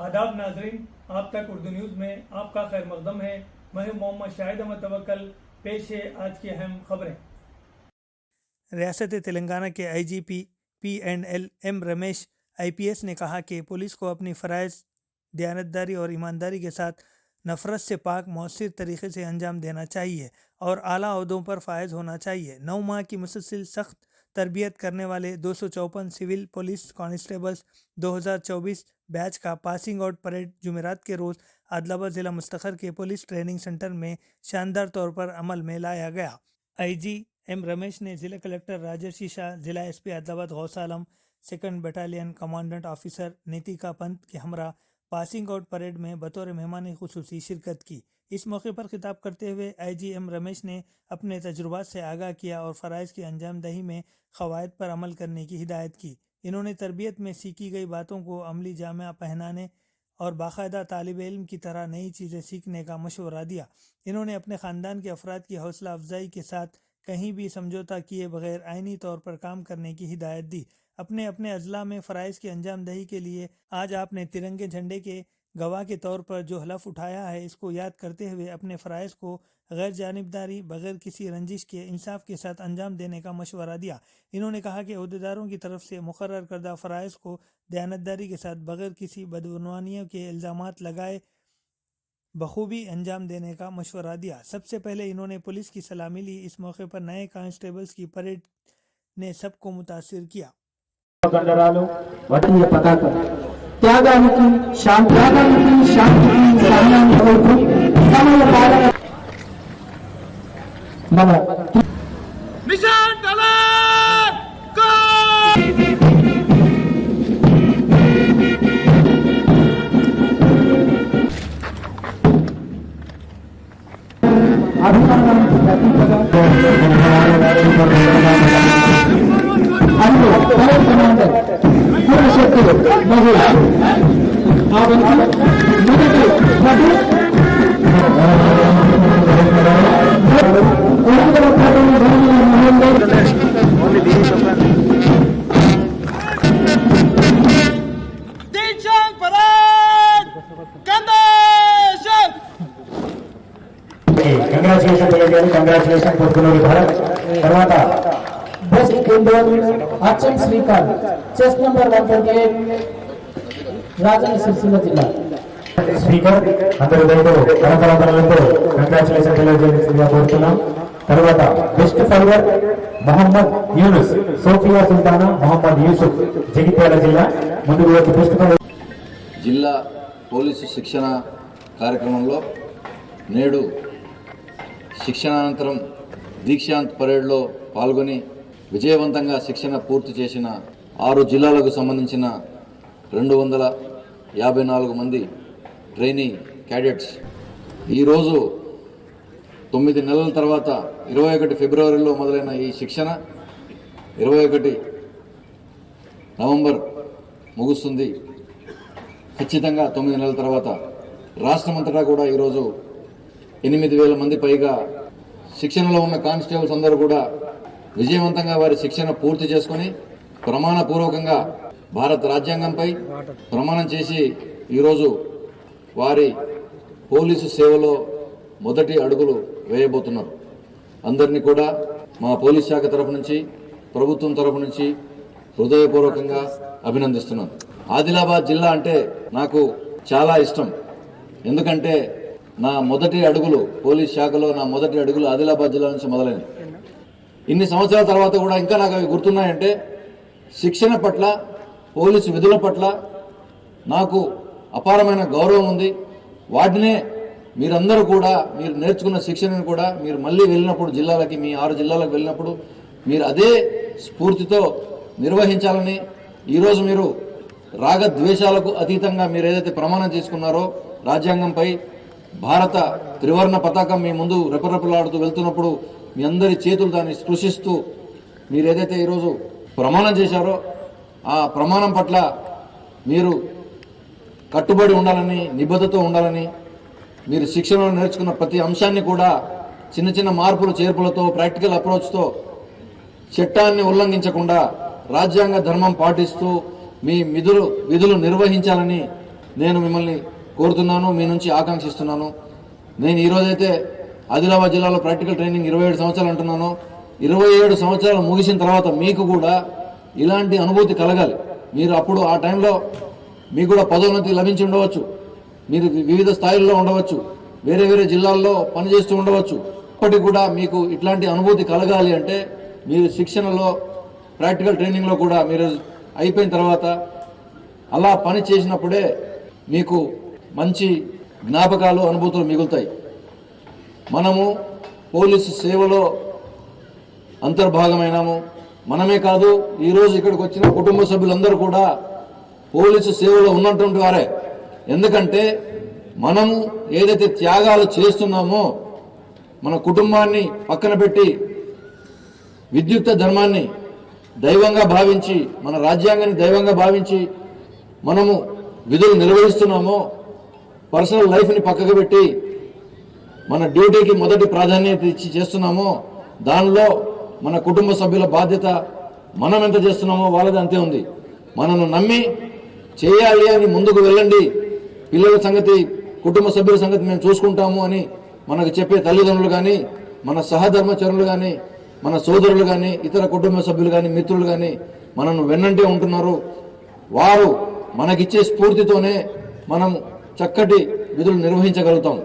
आदाब नाजरीन, आप तक उर्दू न्यूज़ में आपका खैर मकदम है। मैं हूं मोहम्मद शाहिद अहमद तवक्कल। पेश है आज की अहम खबरें। रियासत तेलंगाना के IGP PNL M Ramesh IPS ने कहा कि पुलिस को अपनी फ़राइज़ दयानतदारी और ईमानदारी के साथ नफ़रत से पाक मौसर तरीक़े से अंजाम देना चाहिए और आला ओहदों पर फायज होना चाहिए। 9 माह की मुसलसल सख्त तरबियत करने वाले 254 सिविल पुलिस कांस्टेबल्स 2024 बैच का पासिंग आउट परेड जुमेरात के रोज़ आदिलाबाद ज़िला मुस्तखर के पुलिस ट्रेनिंग सेंटर में शानदार तौर पर अमल में लाया गया। IG एम रमेश ने ज़िला कलेक्टर राजर्षि शाह, ज़िला SP आदिलाबाद गौस आलम, 2nd battalion commandant officer Nitika Pant के हमरा पासिंग आउट परेड में बतौर मेहमान खुसूसी शिरकत की। इस मौके पर खिताब करते हुए IG एम रमेश ने अपने तजुर्बात से आगाह किया और फ़राइज़ की अंजाम दही में क़वायद पर अमल करने की हिदायत की। इन्होंने तरबियत में सीखी गई बातों को अमली जामा पहनाने और बाकायदा तालिब इल्म की तरह नई चीज़ें सीखने का मशवरा दिया। इन्होंने अपने ख़ानदान के अफराद की हौसला अफजाई के साथ कहीं भी समझौता किए बगैर आइनी तौर पर काम करने की हिदायत दी। अपने अपने अजला में फ़राइज़ की अंजाम दही के लिए आज आपने तिरंगे झंडे के गवाह के तौर पर जो हलफ उठाया है, इसको याद करते हुए अपने फ़राइज़ को गैर जानिबदारी, बगैर किसी रंजिश के इंसाफ के साथ अंजाम देने का मशवरा दिया। इन्होंने कहा कि अहदेदारों की तरफ से मुकर्रर करदा फ़राइज़ को दयानतदारी के साथ बगैर किसी बदगुमानियों के इल्ज़ामात लगाए बखूबी अंजाम देने का मशवरा दिया। सबसे पहले इन्होंने पुलिस की सलामी ली। इस मौके पर नए कांस्टेबल्स की परेड ने सबको मुतासिर किया। త్యాగానికి శాంతికి సహనాన్ని కోరుతూ సమయ పాలన మన మిషన్ టాలెంట్ గో అభిమానానికి ప్రతీకగా అందులో పరేడ్ కమాండర్ పూర్ణశక్తులు మహేష్ ఆ వంతు మొదటి మధు దీక్షాంత్ పరేడ్ కందేశన్ కంగ్రాచులేషన్ పొద్దునూరి భరత్. తర్వాత బెస్ట్ ఇండోర్ అర్చన్ శ్రీకాంత్ చెస్ నంబర్ 128 రాజన్న సిరిసిల్ల జిల్లా స్పీకర్ అందరూ దయతో కరపరంపరలతో కంగ్రాచులేషన్ తెలియజేయాల్సిందిగా కోరుతున్నాం. తర్వాత బెస్ట్ ఫైవర్ మొహమ్మద్ యూనుస్, సోఫియా సుల్తానా మొహమ్మద్ యూసుఫ్, జగిత్యాల జిల్లా. ముందుకు వచ్చి బెస్ట్ ఫైవర్ జిల్లా పోలీసు శిక్షణ కార్యక్రమంలో నేడు శిక్షణానంతరం దీక్షాంత్ పరేడ్లో పాల్గొని విజయవంతంగా శిక్షణ పూర్తి చేసిన 6 జిల్లాలకు సంబంధించిన 254 మంది ట్రైనీ క్యాడెట్స్ ఈరోజు 9 నెలల తర్వాత 21 ఫిబ్రవరిలో మొదలైన ఈ శిక్షణ 21 నవంబర్ ముగుస్తుంది. ఖచ్చితంగా 9 నెలల తర్వాత రాష్ట్రమంతటా కూడా ఈరోజు 8,000 మంది పైగా శిక్షణలో ఉన్న కానిస్టేబుల్స్ అందరూ కూడా విజయవంతంగా వారి శిక్షణ పూర్తి చేసుకుని ప్రమాణపూర్వకంగా భారత రాజ్యాంగంపై ప్రమాణం చేసి ఈరోజు వారి పోలీసు సేవలో మొదటి అడుగులు వేయబోతున్నారు. అందరినీ కూడా మా పోలీస్ శాఖ తరఫు నుంచి, ప్రభుత్వం తరఫు నుంచి హృదయపూర్వకంగా అభినందిస్తున్నాను. ఆదిలాబాద్ జిల్లా అంటే నాకు చాలా ఇష్టం. ఎందుకంటే నా మొదటి అడుగులు పోలీస్ శాఖలో నా మొదటి అడుగులు ఆదిలాబాద్ జిల్లా నుంచి మొదలైనవి. ఇన్ని సంవత్సరాల తర్వాత కూడా ఇంకా నాకు అవి గుర్తున్నాయంటే శిక్షణ పట్ల, పోలీసు విధుల పట్ల నాకు అపారమైన గౌరవం ఉంది. వాటినే మీరందరూ కూడా మీరు నేర్చుకున్న శిక్షణను కూడా మీరు మళ్ళీ వెళ్ళినప్పుడు జిల్లాలకి, మీ 6 జిల్లాలకు వెళ్ళినప్పుడు మీరు అదే స్ఫూర్తితో నిర్వహించాలని, ఈరోజు మీరు రాగద్వేషాలకు అతీతంగా మీరు ఏదైతే ప్రమాణం చేసుకున్నారో రాజ్యాంగంపై భారత త్రివర్ణ పతాకం మీ ముందు రెపరెపలాడుతూ వెళ్తున్నప్పుడు మీ అందరి చేతులు దాన్ని స్పృశిస్తూ మీరు ఏదైతే ఈరోజు ప్రమాణం చేశారో ఆ ప్రమాణం పట్ల మీరు కట్టుబడి ఉండాలని, నిబద్ధతతో ఉండాలని, మీరు శిక్షణలో నేర్చుకున్న ప్రతి అంశాన్ని కూడా చిన్న చిన్న మార్పులు చేర్పులతో, ప్రాక్టికల్ అప్రోచ్తో చట్టాన్ని ఉల్లంఘించకుండా రాజ్యాంగ ధర్మం పాటిస్తూ మీ విధులు నిర్వహించాలని నేను మిమ్మల్ని కోరుతున్నాను, మీ నుంచి ఆకాంక్షిస్తున్నాను. నేను ఈరోజైతే ఆదిలాబాద్ జిల్లాలో ప్రాక్టికల్ ట్రైనింగ్ 27 సంవత్సరాలు అంటున్నాను. 27 సంవత్సరాలు ముగిసిన తర్వాత మీకు కూడా ఇలాంటి అనుభూతి కలగాలి. మీరు అప్పుడు ఆ టైంలో మీకు కూడా పదోన్నతి లభించి ఉండవచ్చు, మీరు వివిధ స్థాయిల్లో ఉండవచ్చు, వేరే వేరే జిల్లాల్లో పనిచేస్తూ ఉండవచ్చు. అప్పటికి కూడా మీకు ఇట్లాంటి అనుభూతి కలగాలి అంటే మీరు శిక్షణలో ప్రాక్టికల్ ట్రైనింగ్లో కూడా మీరు అయిపోయిన తర్వాత అలా పని చేసినప్పుడే మీకు మంచి జ్ఞాపకాలు, అనుభూతులు మిగులుతాయి. మనము పోలీసు సేవలో అంతర్భాగమైనాము. మనమే కాదు, ఈరోజు ఇక్కడికి వచ్చిన కుటుంబ సభ్యులందరూ కూడా పోలీసు సేవలో ఉన్నటువంటి వారే. ఎందుకంటే మనము ఏదైతే త్యాగాలు చేస్తున్నామో, మన కుటుంబాన్ని పక్కన పెట్టి విద్యుక్త ధర్మాన్ని దైవంగా భావించి, మన రాజ్యాంగాన్ని దైవంగా భావించి మనము విధులు నిర్వహిస్తున్నామో, పర్సనల్ లైఫ్ని పక్కకు పెట్టి మన డ్యూటీకి మొదటి ప్రాధాన్యత ఇచ్చి చేస్తున్నామో, దానిలో మన కుటుంబ సభ్యుల బాధ్యత మనం ఎంత చేస్తున్నామో వాళ్ళది అంతే ఉంది. మనను నమ్మి చేయాలి అని ముందుకు వెళ్ళండి, పిల్లల సంగతి, కుటుంబ సభ్యుల సంగతి మేము చూసుకుంటాము అని మనకు చెప్పే తల్లిదండ్రులు కానీ, మన సహధర్మచరులు కానీ, మన సోదరులు కానీ, ఇతర కుటుంబ సభ్యులు కానీ, మిత్రులు కానీ మనను వెన్నంటే ఉంటున్నారు. వారు మనకిచ్చే స్ఫూర్తితోనే మనం చక్కటి విధులు నిర్వహించగలుగుతాం.